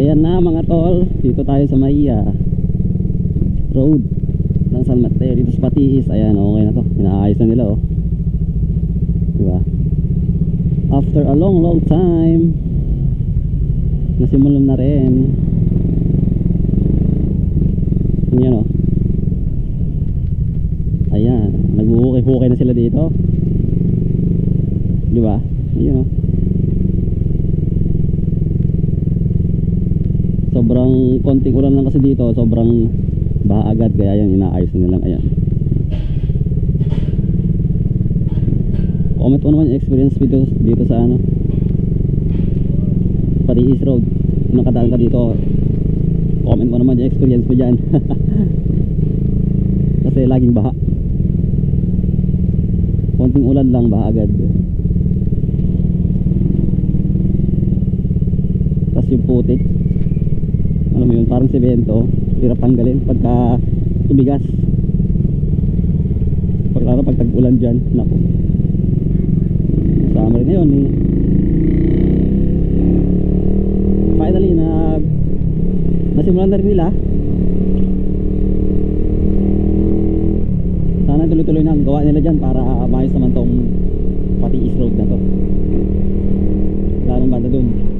Ayan na mga tol, dito tayo sa may road ng San Mateo dito sa Patiis. Ayan, okay na to, inaayos na nila, oh. Diba? After a long time nasimulan na rin. Ayan, oh. Ayan, nag-uhukay-hukay na sila dito. Diba? Ayan, oh. Sobrang konting ulan lang kasi dito, sobrang baha agad, kaya yan inaayos na nilang. Ayan, comment mo naman yung experience dito sa ano, Patiis Road. Kung nakadaan ka dito, comment mo naman yung experience mo dyan. Kasi laging baha, konting ulan lang baha agad. Tapos yung putik, alam mo yun, parang semento, hirap tanggalin pagka tubigas. Pag tag-ulan dyan, naku, summer ngayon eh. Finally nasimulan na rin nila. Sana tuloy-tuloy na ang gawa nila dyan para maayos naman tong Patiis Road na to, lalong banda dun.